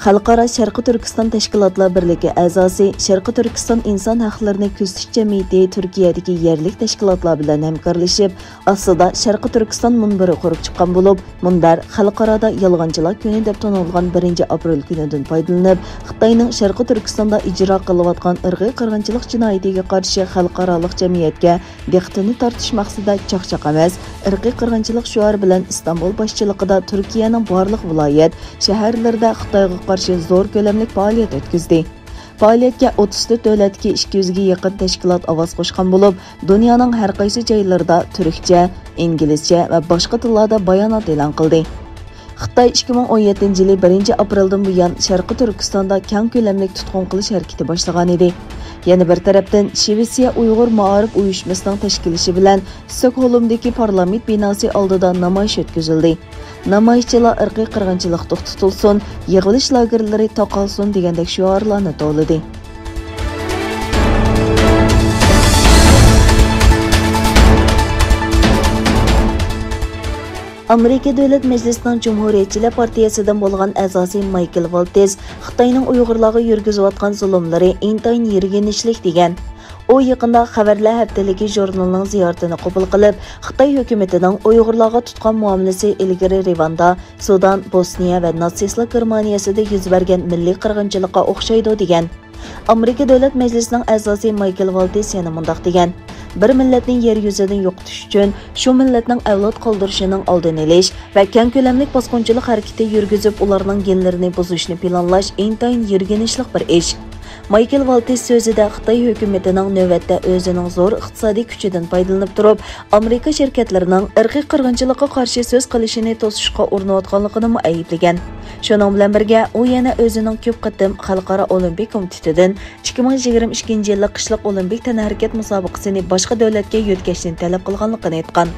Xalqaro Sharqi Turkiston Tashkilotlar Birligi a'zosi Sharqi Turkiston inson haqlarini kuzatish jamiyati Turkiyadagi yerlik tashkilotlar bilan hamkorlashib, aslida Sharqi Turkiston munbiri qurib chiqqan bo'lib, munbar xalqaroda yolg'onchilik kuni deb tanilgan 1-aprel kunidan foydalanib, Xitoyning Sharqi Turkistonda ijro qilayotgan irqiy qirg'inchilik jinoyatiga qarshi xalqaroliq jamiyatga diqqatini tortish maqsadida chaqchaq emas, irqiy qirg'inchilik shuari bilan Istanbul boshchiligida Turkiyaning barliq viloyat, shaharlarda Xitoyga qarshi zo'r ko'lamli faoliyat o'tkazdi. Faoliyatga 34 davlatga 200 ga yaqin tashkilot ovoz qo'shgan bo'lib, dunyoning har qaysi joylarida turkcha, inglizcha va boshqa tillarda bayonot e'lon qildi. Xitoy 2017-yili 1-apreldan buyon Sharqi Turkistonda keng ko'lamli tutqun qilish harakati boshlagan edi. Yana bir tarafdan Shvetsiya Uyg'ur ma'arif uyushmasining tashkilishi bilan Stokgolmdagi parlament binosi oldida namoyish o'tkazildi. Namoyishchilar irqiy qirg'inchilik to'xtatilsin, yig'ilish lagerlari taqalsin degandek shiorlarni to'ladi. Amerika Davlat Majlisining Cumhuriyetchilar partiyasidan bo'lgan a'zosi Michael Waltz Xitoyning Uyg'urlarga yurgizayotgan zulmlari intayin yirginishlik degan. O yaqinda Xabarlar haftaligi jurnalining ziyoratini qabul qilib, Xitoy hukumatining Uyg'urlarga tutgan muomalasi ilgari Rivanda, Sudan, Bosniya va natsistlar Germaniyasida yuz bergan milliy qirg'inchilikqa o'xshaydi degan. Amerika Davlat Majlisining a'zosi Michael Waltz yana mundaq degan: bir millatning yer yuzidan yo'qotish uchun shu millatning avlod qoldirishining oldini olish va keng ko'lamli bosqinchilik harakati yurgizib, ularning genlarini buzishni planlash intayin yirginishlik bir ish. Michael Waltz so'zida Xitoy hukumatining navbatda o'zining zo'r iqtisodiy kuchidan foydalanib turib, Amerika shirkatlarining irqiy qirg'inchilikqa qarshi so'z qilishini to'sishga urinayotganligini ayblagan. Shuning bilan birga, u yana o'zining ko'p qatim Xalqaro Olimpik komitetidan 2022-yillik qishliq olimpik tanharakat musobaqasini boshqa davlatga yo'tkazishni talab qilganligini aytgan.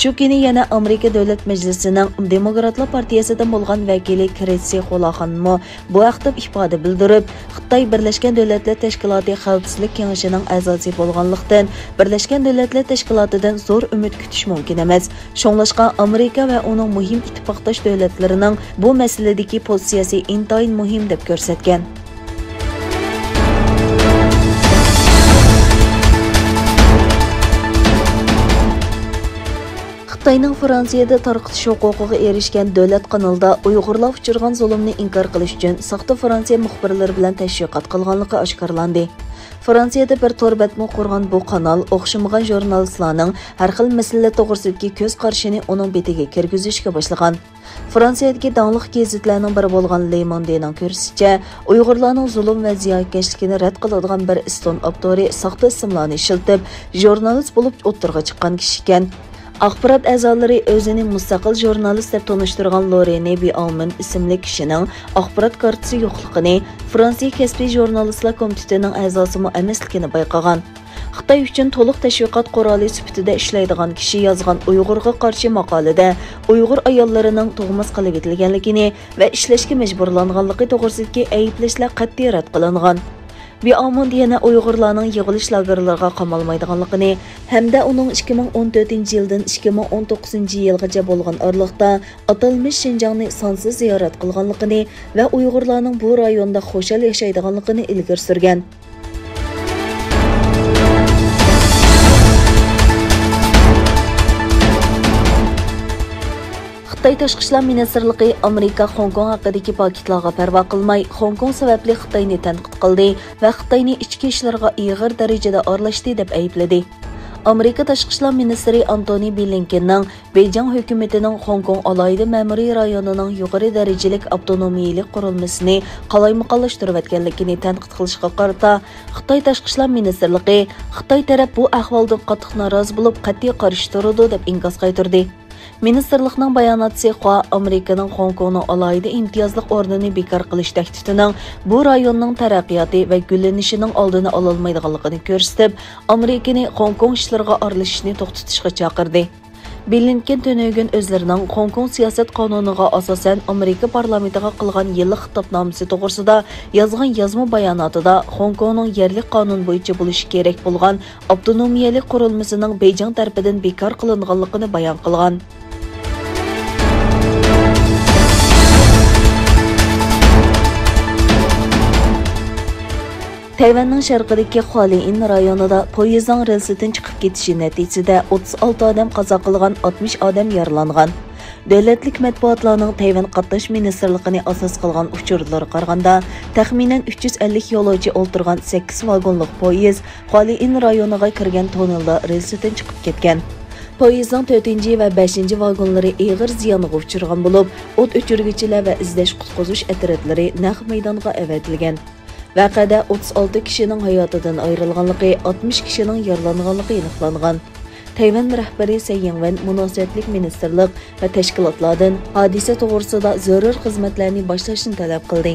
Shu kuni yana Amerika Davlat Majlisining Demokratlar partiyasidan bo'lgan vakili Kretsi Xolaxonmo bu haqda ifoda bildirib, Xitoy Birlashgan Davlatlar Tashkiloti Xavfsizlik kengashining a'zosi bo'lganlikdan Birlashgan Davlatlar Tashkilotidan zo'r umid kutish mumkin emas. Shunglashqa Amerika va uning muhim ittifoqdosh davlatlarining bu masaladagi pozitsiyasi intayin muhim deb ko'rsatgan. Xitoyning Fransiyada tarqatish huquqiga erishgan davlat kanalida Uyg'urlar uchirgan zulmni inkor qilish uchun saxta Fransiya muxbirlari bilan tashviqot qilganligi oshkorlandi. Fransiyada bir torbatma qurgan bu kanal o'xshamagan jurnalistlarning har xil masalalar to'g'risidagi ko'z qarashini uning betiga kirgizishga boshlagan. Fransiyadagi danglik gazetlarning biri bo'lgan Le Monde'ning ko'rsatishcha, Uyg'urlarning zulm va ziyonkashligini rad qiladigan bir iston avtori saxta ismlarni ishlatib, jurnalist bo'lib o'tirg'a chiqqan kishi ekan. Axborot a'zolari o'zini mustaqil jurnalist deb tanishtirgan Lorene Bialman ismli kishining axborot kartasi yo'qligini Fransiya kasbiy jurnalistlar komitetining a'zosi emasligini bayqagan. Xitoy uchun to'liq tashviqot quroli sifatida ishlaydigan kishi yozgan Uyg'urga qarshi maqolada Uyg'ur ayollarining tug'mas qilib etilganligini va ishlashga majburlanganligi to'g'risidagi ayblashlar qat'iy rad qilingan. Biamund yana Uyg'urlarning yig'ilish lagerlariga qamalmaydiganligini hamda uning 2014-yildan 2019-yilgacha bo'lgan oraliqda atalmish Shinjongni sonsiz ziyorat qilganligini va Uyg'urlarning bu rayonda xo'shal yashaydiganligini ilgari surgan. Xitoy Tashqi ishlar ministrligi Amerika Hong Kong haqidagi paketlarga parvo qilmay, Hong Kong sababli Xitoyni tanqid qildi va Xitoyni ichki ishlarga og'ir darajada aralashdi deb aybladi. Amerika Tashqi ishlar ministri Antony Blinkenning Beijing hukumatining Hong Kong alohida ma'muriy rayonining yuqori darajalik avtonomiyalik qurilmasini qalaymaqonlashtirayotganligini tanqid qilishga qarata, Xitoy Tashqi ishlar ministrligi Xitoy taraf bu ahvoldan qattiq norozi bo'lib, qat'iy qarshi turadi deb inkas qaytardi. Ministerlikning bayonotiga Amerikaning Hong Kongning alohida imtiyozlik o'rnini bekor qilish tahdidining bu rayonning taraqqiyoti va gullanishining oldini ololmaydiganligini ko'rsatib, Amerikani Hong Kong ishlariga aralashishni to'xtatishga chaqirdi. Blinken tönögün özlerining Hong Kong siyosat qonuniga asosan Amerika parlamentiga qilgan yillik xitobnomasi to'g'risida yozgan yozma bayonotida Hong Kongning yerlik qonun bo'yicha bo'lishi kerak bo'lgan avtonomiyalik qurilmasining Beijing tarafidan bekor qilinganligini bayon qilgan. Tayvanning sharqidagi Hualien rayonida poyezdning relsidan chiqib ketishi natijasida 36 odam qazo qilgan, 60 odam yaralangan. Davlatlik matbuotlarning Tayvan qatnash ministrligini asos qilgan uchurlarga qaraganda, taxminan 350 yo'lovchi o'ltirgan 8 vagonlik poyezd Hualien rayoniga kirgan tonnelda relsidan chiqib ketgan. Poyezdning 4 va 5 vagonlari og'ir ziyonga uchragan bo'lib, o't o'chiruvchilar va izlash qutqizish otryadlari naq maydonga avatilgan. Vaqada 36 kishining hayotidan ayrilganligi, 60 kishining yaralanganligi aniqlangan. Tayvan rahbari Tsai Ing-wen munosabatlik ministerlik va tashkilotlardan hodisa to'g'risida zarur xizmatlarni boshlashni talab qildi.